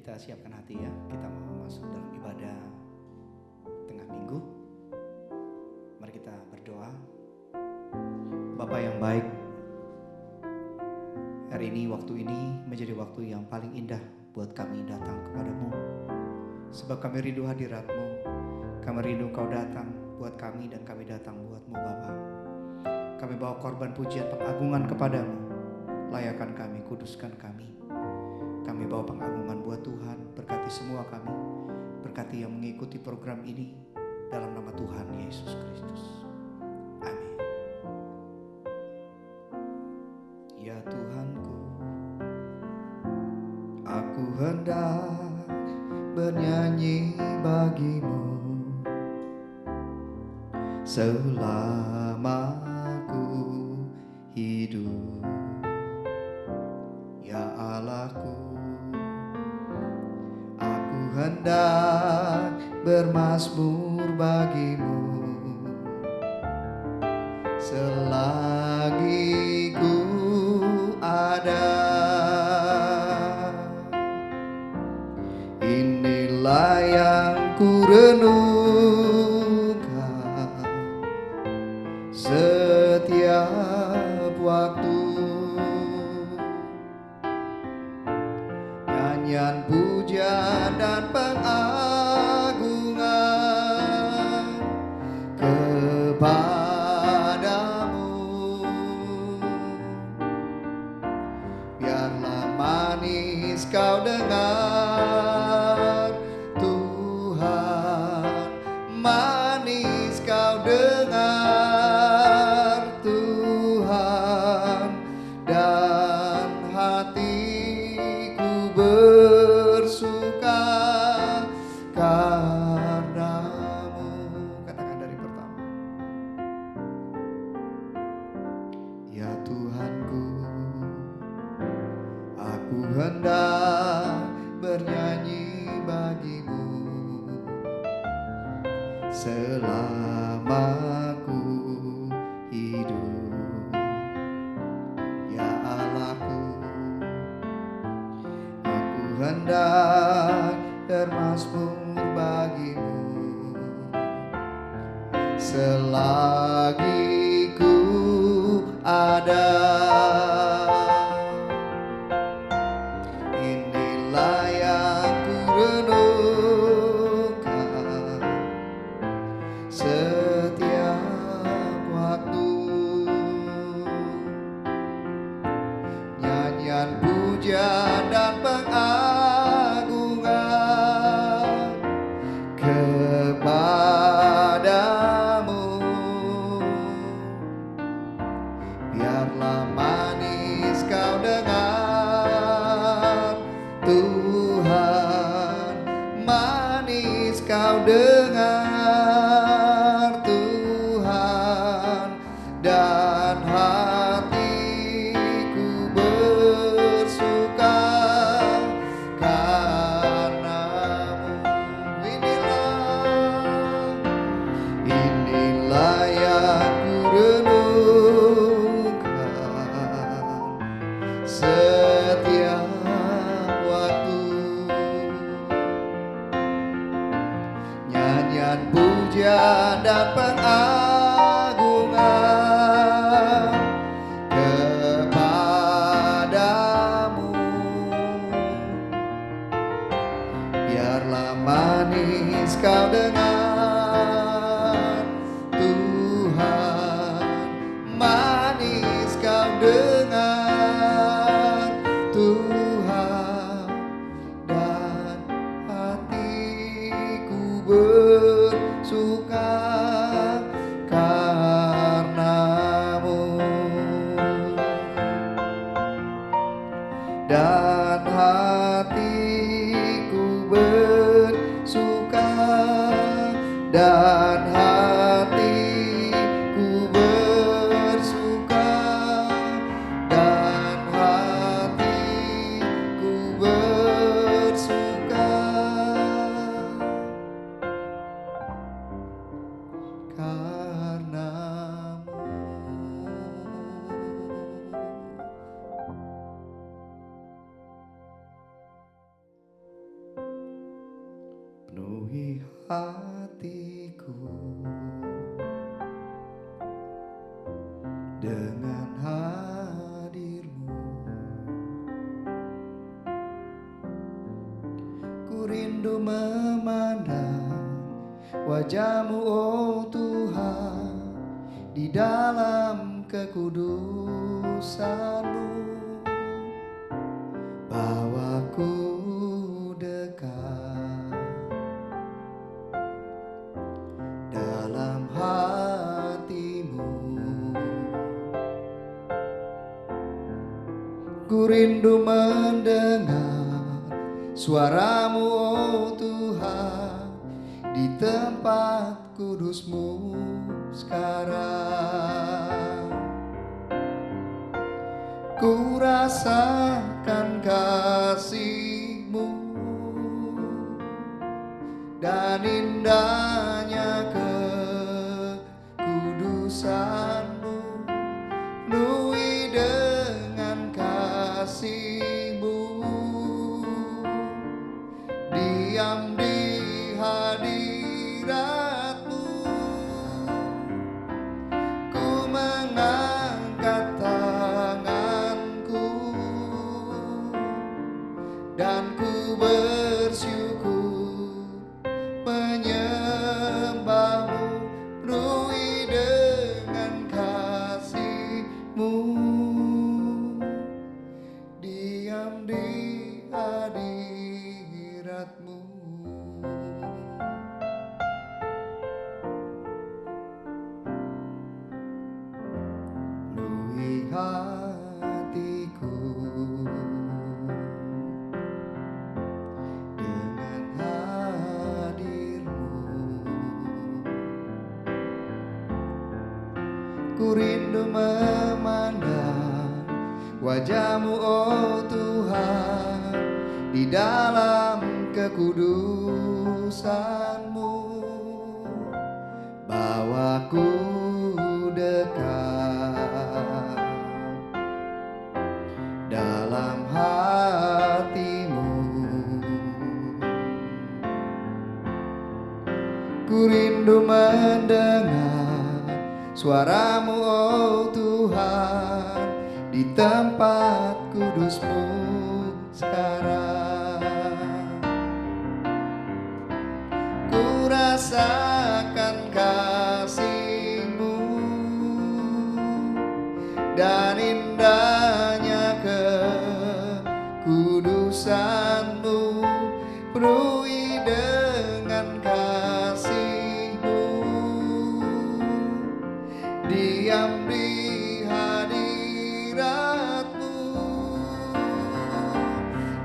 kita siapkan hati ya, kita mau masuk dalam ibadah tengah minggu. Mari kita berdoa. Bapa yang baik, hari ini, waktu ini menjadi waktu yang paling indah buat kami datang kepadamu. Sebab kami rindu hadirat-Mu, kami rindu Kau datang buat kami dan kami datang buat-Mu Bapa. Kami bawa korban pujian pengagungan kepadamu, layakan kami, kuduskan kami. Kami bawa pengagungan buat Tuhan, berkati semua kami, berkati yang mengikuti program ini, dalam nama Tuhan Yesus Kristus. Amin. Ya Tuhanku, aku hendak bernyanyi bagimu selama aku hidup. Ya Allahku, aku hendak bermazmur bagimu selagi ku ada. Inilah yang ku renungkan setiap waktu, nyanyian puja dan pengagungan kepadamu. Biarlah manis kau dengar Tuhan, manis kau dengar Tuhan, dan hatiku bersuka karenamu. Katakan dari pertama. Ya Tuhanku, aku hendak bernyanyi bagimu selama aku hidup. Ya Allahku, aku hendak bermazmur bagimu selagi ku ada. Inilah yang ku renungkan setiap waktu, nyanyian puja dan pengagungan kepadamu. Biarlah manis kau dengar Tuhan, manis kau dengar Tuhan, dan hatiku bersuka karenamu. Inilah yang ku renungkan setiap waktu, nyanyian puja dan pengagungan kepadamu. Biarlah manis kau dengar Tuhan, manis kau dengar Tuhan, dan hatiku bersuka karenamu, dan hatiku bersuka, dan hatiku bersuka, dan hatiku bersuka karenamu. hatiku dengan hadir-Mu. Ku rindu memandang wajah-Mu, oh Tuhan, di dalam kekudusan-Mu. Bawaku dekat dalam hati-Mu. Ku rindu mendengar suara-Mu, oh Tuhan, di tempat kudus-Mu sekarang. Ku rasakan kasih-Mu dan indahnya kekudusan-Mu, penuhi dengan kasih-Mu, diam di hadirat-Mu. Ku mengangkat tanganku dan ku bersyukur menyembah-Mu, penuhi dengan kasih-Mu, diam di hadirat-Mu. Penuhi hatiku dengan hadir-Mu. Ku rindu memandang wajah-Mu, oh Tuhan, di dalam kekudusan-Mu. Bawaku dekat dalam hati-Mu. Ku rindu mendengar suara-Mu, oh Tuhan, di tempat kudus-Mu sekarang. Ku rasakan kasih-Mu dan indahnya kekudusan-Mu, penuhi dengan kasih-Mu, diam di hadirat-Mu.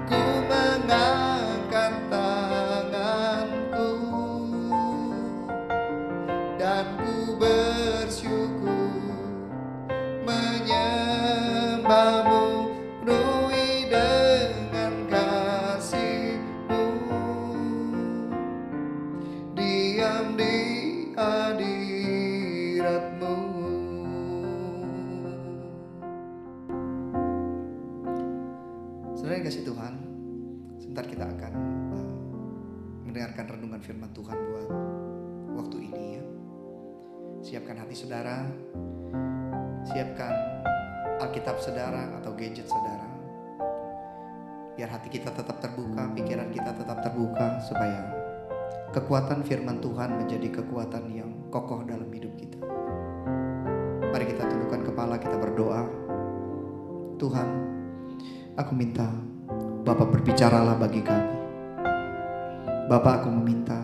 Ku mengangkat tanganku dan ku bersyukur menyembah-Mu, penuhi dengan kasih-Mu, diam di hadirat-Mu. Saudara yang kasih Tuhan, sebentar kita akan mendengarkan renungan firman Tuhan buat waktu ini ya. Siapkan hati saudara, siapkan Alkitab saudara atau gadget saudara, biar hati kita tetap terbuka, pikiran kita tetap terbuka, supaya kekuatan firman Tuhan menjadi kekuatan yang kokoh dalam hidup kita. Mari kita tundukkan kepala, kita berdoa. Tuhan, aku minta Bapa berbicaralah bagi kami. Bapa, aku meminta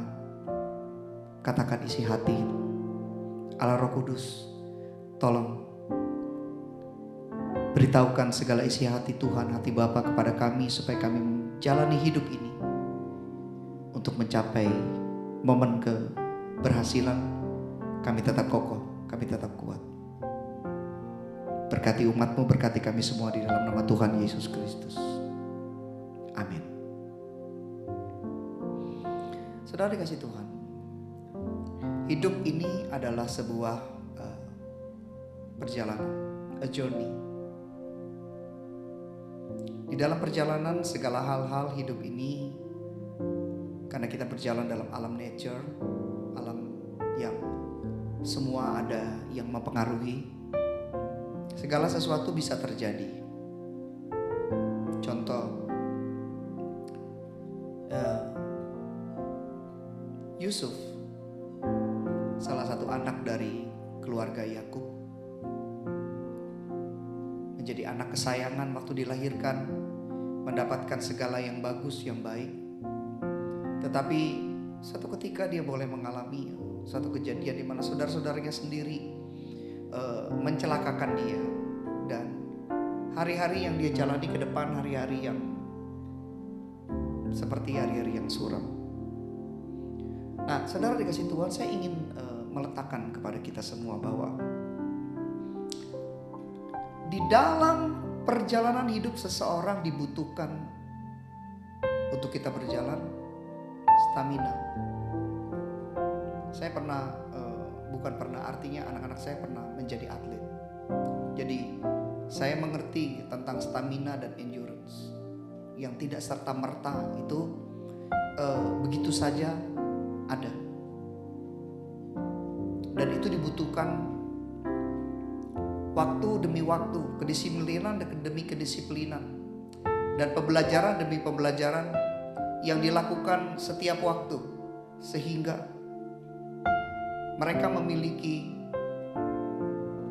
katakan isi hati. Allah Roh Kudus, tolong beritahukan segala isi hati Tuhan, hati Bapa kepada kami, supaya kami menjalani hidup ini untuk mencapai momen keberhasilan. Kami tetap kokoh, kami tetap kuat. Berkati umat-Mu, berkati kami semua di dalam nama Tuhan Yesus Kristus. Amin. Saudara dikasih Tuhan, hidup ini adalah sebuah perjalanan, a journey. Di dalam perjalanan segala hal-hal hidup ini Karena kita berjalan dalam alam nature, alam yang semua ada yang mempengaruhi. Segala sesuatu bisa terjadi. Contoh, Yusuf, salah satu anak dari keluarga Yakub, menjadi anak kesayangan waktu dilahirkan, mendapatkan segala yang bagus, yang baik. Tetapi satu ketika dia boleh mengalami satu kejadian di mana saudara-saudaranya sendiri mencelakakan dia, dan hari-hari yang dia jalani ke depan hari-hari yang seperti hari-hari yang suram. Nah, saudara dikasih Tuhan, saya ingin meletakkan kepada kita semua bahwa di dalam perjalanan hidup seseorang dibutuhkan untuk kita berjalan stamina. Saya pernah, artinya anak-anak saya pernah menjadi atlet. Jadi saya mengerti tentang stamina dan endurance yang tidak serta-merta itu begitu saja ada. Dan itu dibutuhkan waktu demi waktu, kedisiplinan demi kedisiplinan, dan pembelajaran demi pembelajaran yang dilakukan setiap waktu, sehingga mereka memiliki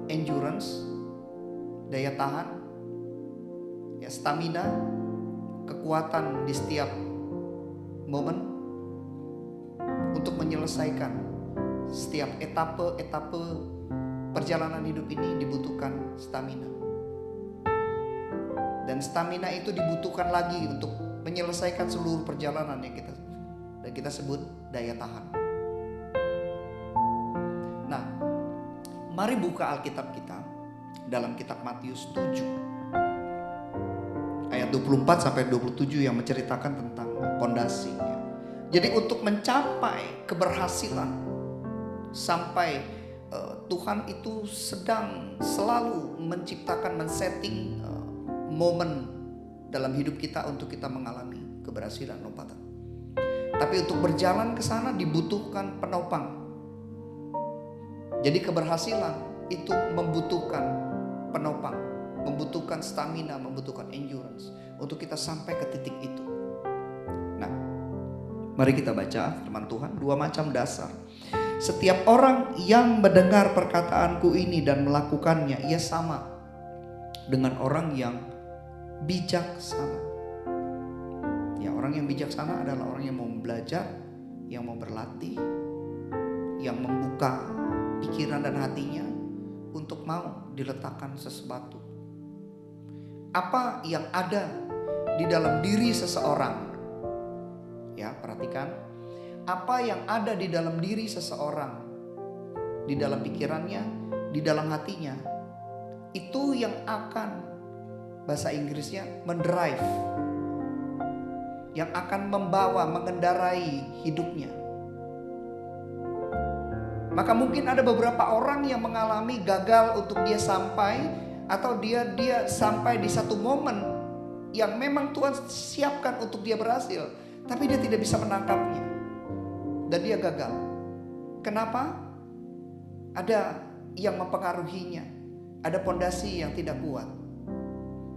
endurance, daya tahan, ya, stamina, kekuatan di setiap momen untuk menyelesaikan setiap etape perjalanan hidup ini. Dibutuhkan stamina, dan stamina itu dibutuhkan lagi untuk menyelesaikan seluruh perjalanan yang kita sebut daya tahan. Nah, mari buka Alkitab kita dalam kitab Matius 7 ayat 24 sampai 27 yang menceritakan tentang pondasi. Jadi untuk mencapai keberhasilan, sampai Tuhan itu sedang selalu menciptakan, men-setting momen dalam hidup kita untuk kita mengalami keberhasilan, lompatan. Tapi untuk berjalan ke sana dibutuhkan penopang. Jadi keberhasilan itu membutuhkan penopang, membutuhkan stamina, membutuhkan endurance untuk kita sampai ke titik itu. Nah, mari kita baca firman Tuhan, 2 macam dasar. Setiap orang yang mendengar perkataanku ini dan melakukannya, ia sama dengan orang yang bijaksana. Ya, orang yang bijaksana adalah orang yang mau belajar, yang mau berlatih, yang membuka pikiran dan hatinya untuk mau diletakkan sesuatu. Apa yang ada di dalam diri seseorang? Ya, perhatikan. Apa yang ada di dalam diri seseorang, di dalam pikirannya, di dalam hatinya, itu yang akan, bahasa Inggrisnya, mendrive, yang akan membawa, mengendarai hidupnya. Maka mungkin ada beberapa orang yang mengalami gagal untuk dia sampai, atau dia sampai di satu momen yang memang Tuhan siapkan untuk dia berhasil, tapi dia tidak bisa menangkapnya dan dia gagal. Kenapa? Ada yang mempengaruhinya, ada pondasi yang tidak kuat.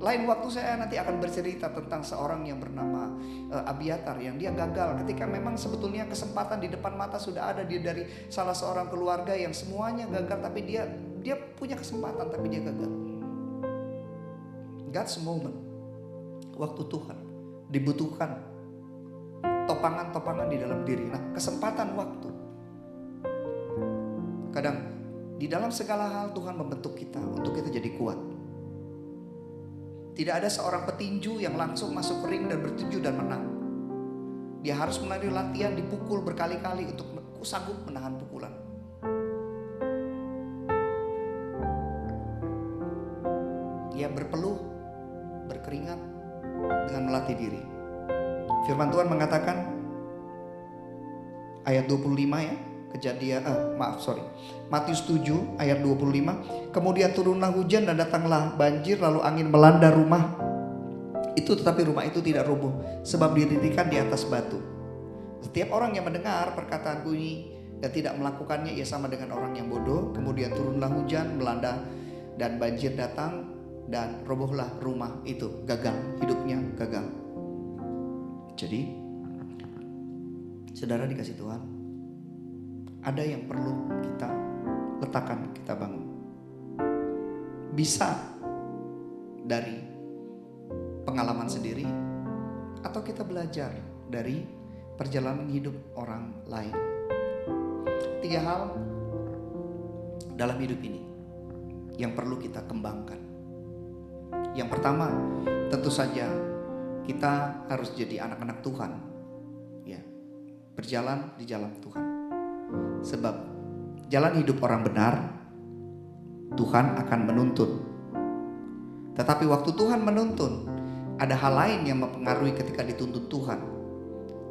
Lain waktu saya nanti akan bercerita tentang seorang yang bernama Abiatar, yang dia gagal ketika memang sebetulnya kesempatan di depan mata sudah ada. Dia dari salah seorang keluarga yang semuanya gagal, tapi dia punya kesempatan tapi dia gagal. God's moment, waktu Tuhan, dibutuhkan topangan-topangan di dalam diri. Nah, kesempatan waktu. Kadang di dalam segala hal Tuhan membentuk kita untuk kita jadi kuat. Tidak ada seorang petinju yang langsung masuk ring dan bertinju dan menang. Dia harus melalui latihan, dipukul berkali-kali untuk sanggup menahan pukulan. Dia berpeluh, berkeringat dengan melatih diri. Firman Tuhan mengatakan ayat 25 ya, Matius 7 ayat 25. Kemudian turunlah hujan dan datanglah banjir, lalu angin melanda rumah itu, tetapi rumah itu tidak roboh sebab didirikan di atas batu. Setiap orang yang mendengar perkataanku ini dan tidak melakukannya, ia sama dengan orang yang bodoh. Kemudian turunlah hujan, melanda, dan banjir datang, dan robohlah rumah itu. Gagal, hidupnya gagal. Jadi, saudara dikasih Tuhan, ada yang perlu kita letakkan, kita bangun. Bisa dari pengalaman sendiri, atau kita belajar dari perjalanan hidup orang lain. 3 hal dalam hidup ini yang perlu kita kembangkan. Yang pertama, tentu saja kita harus jadi anak-anak Tuhan, ya, berjalan di jalan Tuhan. Sebab jalan hidup orang benar, Tuhan akan menuntun. Tetapi waktu Tuhan menuntun, ada hal lain yang mempengaruhi ketika dituntun Tuhan.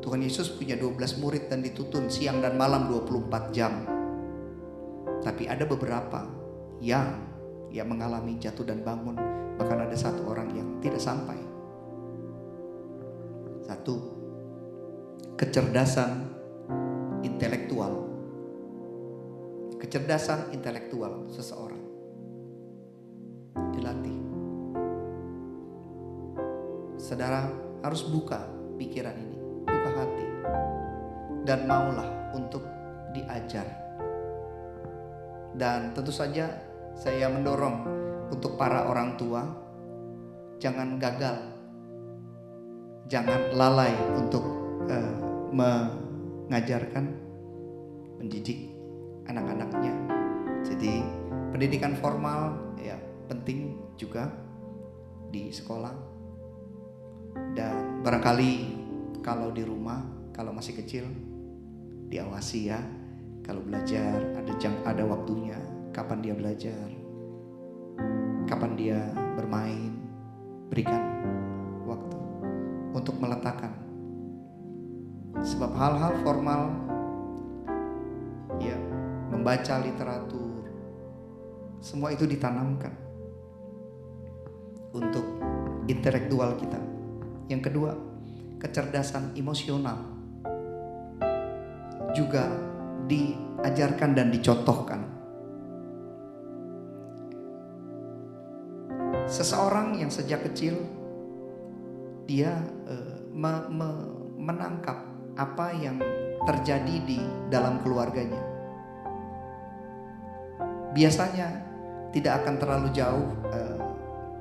Tuhan Yesus punya 12 murid dan dituntun siang dan malam 24 jam. Tapi ada beberapa yang mengalami jatuh dan bangun. Bahkan ada 1 orang yang tidak sampai. 1, kecerdasan intelektual. Kecerdasan intelektual seseorang dilatih. Saudara harus buka pikiran ini, buka hati, dan maulah untuk diajar. Dan tentu saja saya mendorong untuk para orang tua, jangan gagal, jangan lalai untuk mengajarkan, mendidik anak-anaknya. Jadi pendidikan formal ya penting juga di sekolah. Dan barangkali kalau di rumah, kalau masih kecil, diawasi ya. Kalau belajar ada waktunya, kapan dia belajar, kapan dia bermain, berikan waktu untuk meletakkan. Sebab hal-hal formal, ya, membaca literatur, semua itu ditanamkan untuk intelektual kita. Yang kedua, kecerdasan emosional juga diajarkan dan dicontohkan. Seseorang yang sejak kecil dia menangkap apa yang terjadi di dalam keluarganya, biasanya tidak akan terlalu jauh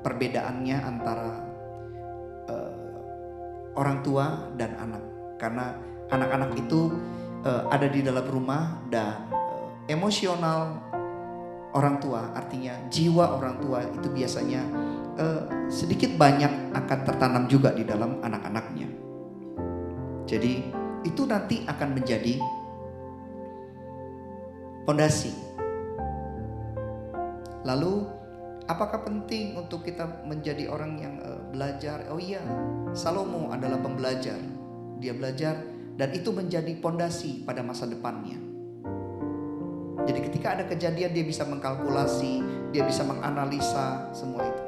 perbedaannya antara orang tua dan anak. Karena anak-anak itu ada di dalam rumah dan emosional orang tua, artinya jiwa orang tua itu biasanya sedikit banyak akan tertanam juga di dalam anak-anaknya. Jadi itu nanti akan menjadi fondasi. Lalu apakah penting untuk kita menjadi orang yang belajar? Oh iya, Salomo adalah pembelajar. Dia belajar dan itu menjadi fondasi pada masa depannya. Jadi ketika ada kejadian dia bisa mengkalkulasi, dia bisa menganalisa semua itu.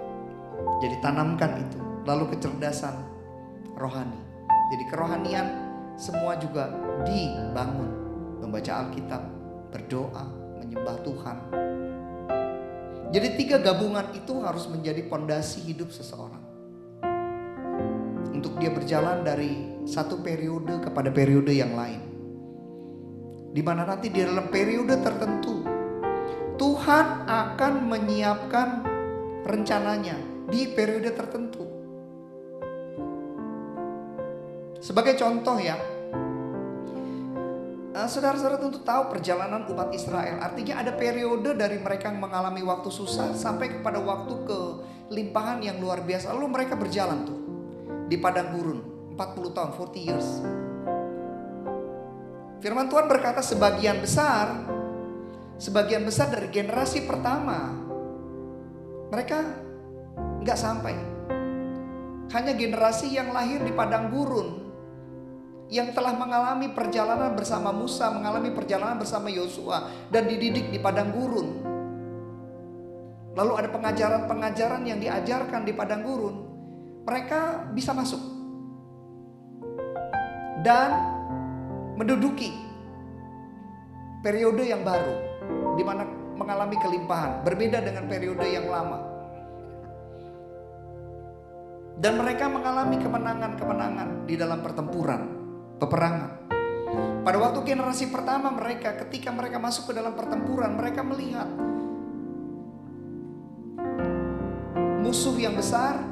Jadi tanamkan itu. Lalu kecerdasan rohani. Jadi kerohanian semua juga dibangun. Membaca Alkitab, berdoa, menyembah Tuhan. Jadi 3 gabungan itu harus menjadi fondasi hidup seseorang. Untuk dia berjalan dari satu periode kepada periode yang lain. Di mana nanti di dalam periode tertentu Tuhan akan menyiapkan rencananya di periode tertentu. Sebagai contoh ya, saudara-saudara tentu tahu perjalanan umat Israel. Artinya ada periode dari mereka yang mengalami waktu susah sampai kepada waktu kelimpahan yang luar biasa. Lalu mereka berjalan tuh di padang gurun 40 tahun, 40 years. Firman Tuhan berkata sebagian besar dari generasi pertama mereka gak sampai. Hanya generasi yang lahir di padang gurun, yang telah mengalami perjalanan bersama Musa, mengalami perjalanan bersama Yosua, dan dididik di padang gurun. Lalu ada pengajaran-pengajaran yang diajarkan di padang gurun, mereka bisa masuk. Dan menduduki periode yang baru, di mana mengalami kelimpahan, berbeda dengan periode yang lama. Dan mereka mengalami kemenangan-kemenangan di dalam pertempuran, peperangan. Pada waktu generasi pertama mereka, ketika mereka masuk ke dalam pertempuran, mereka melihat musuh yang besar,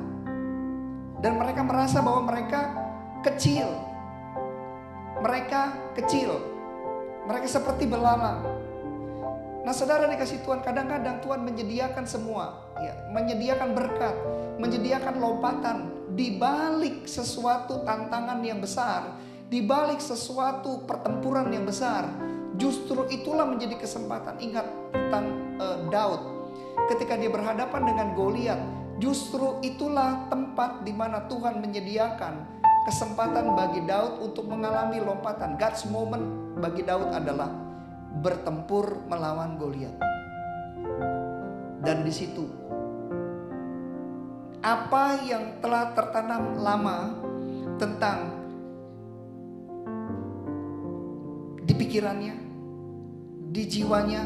dan mereka merasa bahwa mereka kecil. Mereka kecil, mereka seperti belalang. Nah saudara dikasih Tuhan, kadang-kadang Tuhan menyediakan semua, ya, menyediakan berkat, menyediakan lompatan di balik sesuatu tantangan yang besar, di balik sesuatu pertempuran yang besar. Justru itulah menjadi kesempatan. Ingat tentang Daud ketika dia berhadapan dengan Goliat. Justru itulah tempat di mana Tuhan menyediakan kesempatan bagi Daud untuk mengalami lompatan. God's moment bagi Daud adalah bertempur melawan Goliat. Dan di situ apa yang telah tertanam lama tentang di pikirannya, di jiwanya,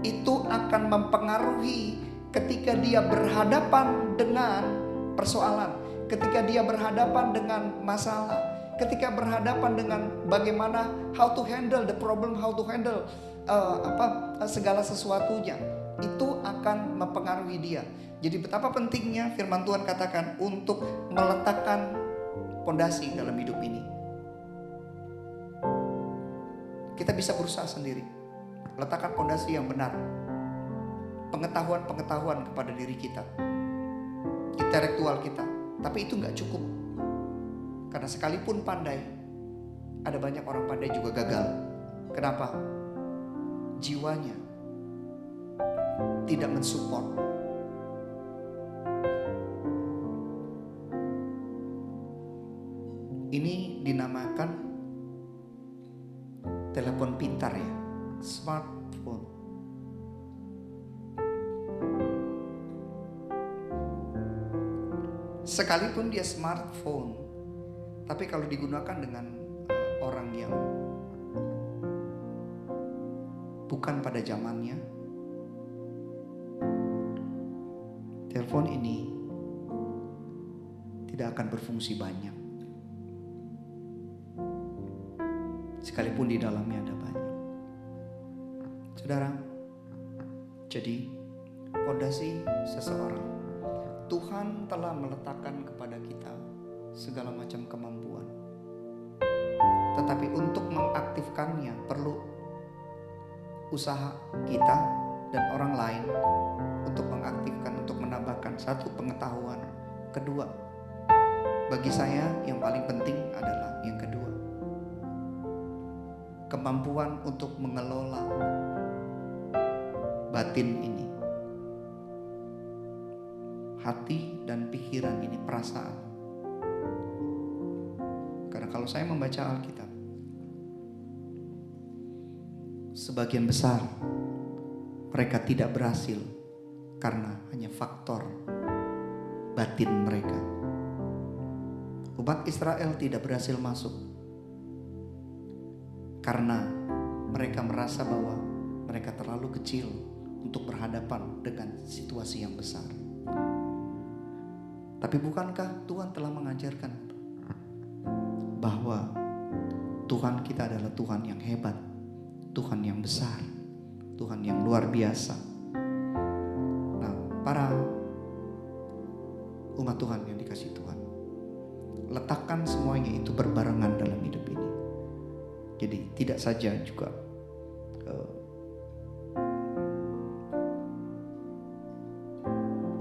itu akan mempengaruhi ketika dia berhadapan dengan persoalan, ketika dia berhadapan dengan masalah, ketika berhadapan dengan bagaimana how to handle the problem, how to handle segala sesuatunya, itu akan mempengaruhi dia. Jadi betapa pentingnya firman Tuhan katakan untuk meletakkan pondasi dalam hidup ini. Kita bisa berusaha sendiri, letakkan pondasi yang benar, pengetahuan-pengetahuan kepada diri kita, intelektual kita, tapi itu gak cukup. Karena sekalipun pandai, ada banyak orang pandai juga gagal. Kenapa? Jiwanya tidak mensupport. Ini dinamakan telepon pintar ya, smartphone. Sekalipun dia smartphone, tapi kalau digunakan dengan orang yang bukan pada zamannya, telepon ini tidak akan berfungsi banyak. Sekalipun di dalamnya ada banyak. Saudara, jadi fondasi seseorang, Tuhan telah meletakkan kepada kita segala macam kemampuan. Tetapi untuk mengaktifkannya perlu usaha kita dan orang lain untuk mengaktifkan, untuk menambahkan satu pengetahuan. Kedua, bagi saya yang paling penting adalah yang kedua, kemampuan untuk mengelola batin ini, hati dan pikiran ini, perasaan. Karena kalau saya membaca Alkitab, sebagian besar mereka tidak berhasil karena hanya faktor batin mereka. Umat Israel tidak berhasil masuk karena mereka merasa bahwa mereka terlalu kecil untuk berhadapan dengan situasi yang besar. Tapi bukankah Tuhan telah mengajarkan bahwa Tuhan kita adalah Tuhan yang hebat, Tuhan yang besar, Tuhan yang luar biasa. Nah, para umat Tuhan yang dikasih Tuhan, letakkan semuanya itu berbarengan dalam hidup ini. Jadi tidak saja juga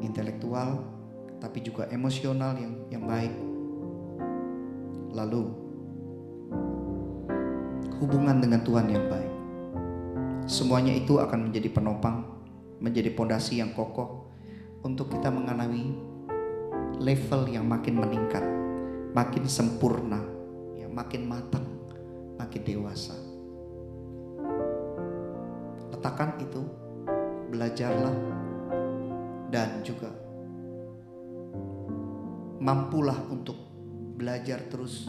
intelektual, tapi juga emosional yang baik. Lalu hubungan dengan Tuhan yang baik. Semuanya itu akan menjadi penopang, menjadi pondasi yang kokoh untuk kita mengalami level yang makin meningkat, makin sempurna, ya, makin matang, makin dewasa. Letakkan itu, belajarlah, dan juga mampulah untuk belajar terus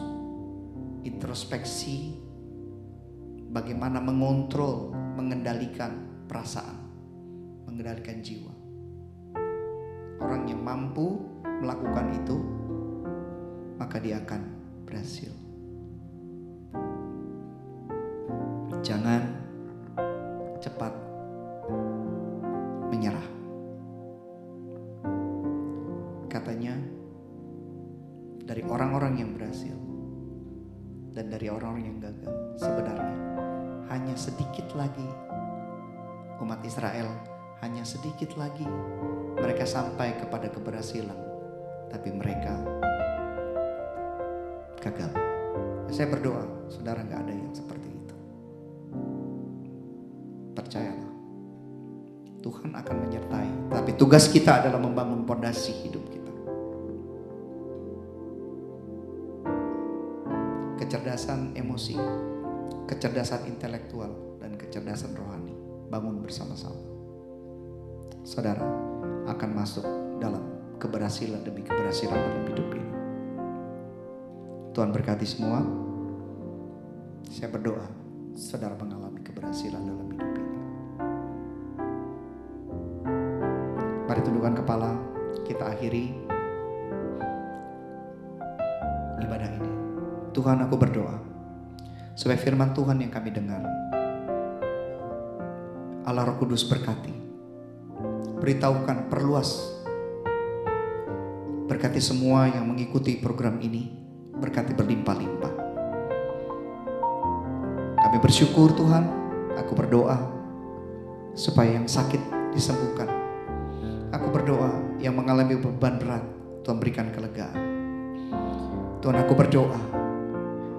introspeksi bagaimana mengontrol, mengendalikan perasaan, mengendalikan jiwa. Orang yang mampu melakukan itu, maka dia akan berhasil. Jangan cepat menyerah. Katanya, dari orang-orang yang berhasil dan dari orang-orang yang gagal, sebenarnya hanya sedikit lagi umat Israel, hanya sedikit lagi mereka sampai kepada keberhasilan, tapi mereka gagal. Saya berdoa, saudara, gak ada yang seperti itu. Percayalah, Tuhan akan menyertai. Tapi tugas kita adalah membangun fondasi hidup kita. Kecerdasan emosi, kecerdasan intelektual, dan kecerdasan rohani, bangun bersama-sama. Saudara akan masuk dalam keberhasilan demi keberhasilan dalam hidup ini. Tuhan berkati semua. Saya berdoa saudara mengalami keberhasilan dalam hidup ini. Mari tundukkan kepala, kita akhiri ibadah ini. Tuhan, aku berdoa supaya firman Tuhan yang kami dengar, Allah Roh Kudus berkati, beritahukan, perluas, berkati semua yang mengikuti program ini, berkati berlimpah-limpah. Kami bersyukur Tuhan, aku berdoa supaya yang sakit disembuhkan. Aku berdoa yang mengalami beban berat, Tuhan berikan kelegaan. Tuhan, aku berdoa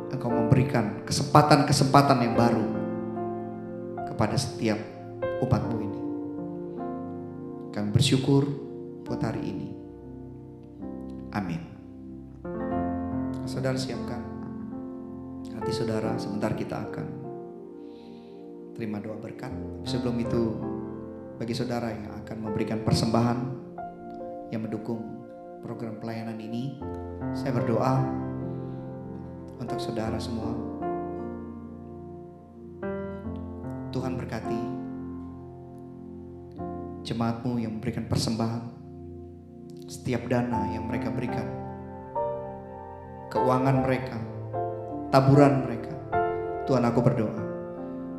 Engkau memberikan kesempatan-kesempatan yang baru kepada setiap umat-Mu ini. Kami bersyukur buat hari ini. Amin. Saudara siapkan hati saudara, sebentar kita akan terima doa berkat. Sebelum itu, bagi saudara yang akan memberikan persembahan yang mendukung program pelayanan ini, saya berdoa untuk saudara semua. Tuhan berkati jemaat-Mu yang memberikan persembahan, setiap dana yang mereka berikan, keuangan mereka, taburan mereka. Tuhan, aku berdoa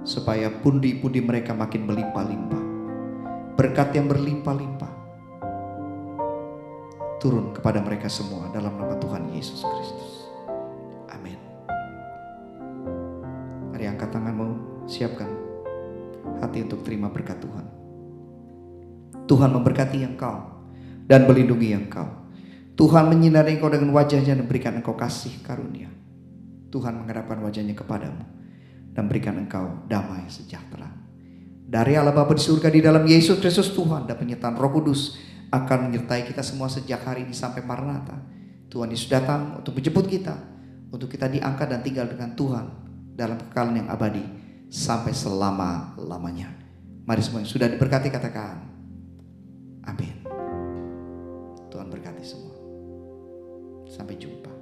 supaya pundi-pundi mereka makin berlimpah-limpah. Berkat yang berlimpah-limpah turun kepada mereka semua dalam nama Tuhan Yesus Kristus. Amin. Mari angkat tanganmu, siapkan hati untuk terima berkat Tuhan. Tuhan memberkati engkau dan melindungi engkau. Tuhan menyinari engkau dengan wajahnya dan berikan engkau kasih karunia. Tuhan menghadapkan wajahnya kepadamu dan berikan engkau damai sejahtera. Dari Allah Bapa di surga, di dalam Yesus Kristus Tuhan, dan penyertaan Roh Kudus akan menyertai kita semua sejak hari ini sampai Maranatha. Tuhan Yesus datang untuk menjemput kita, untuk kita diangkat dan tinggal dengan Tuhan dalam kekekalan yang abadi sampai selama-lamanya. Mari semua yang sudah diberkati katakan amin. Tuhan berkati semua. Sampai jumpa.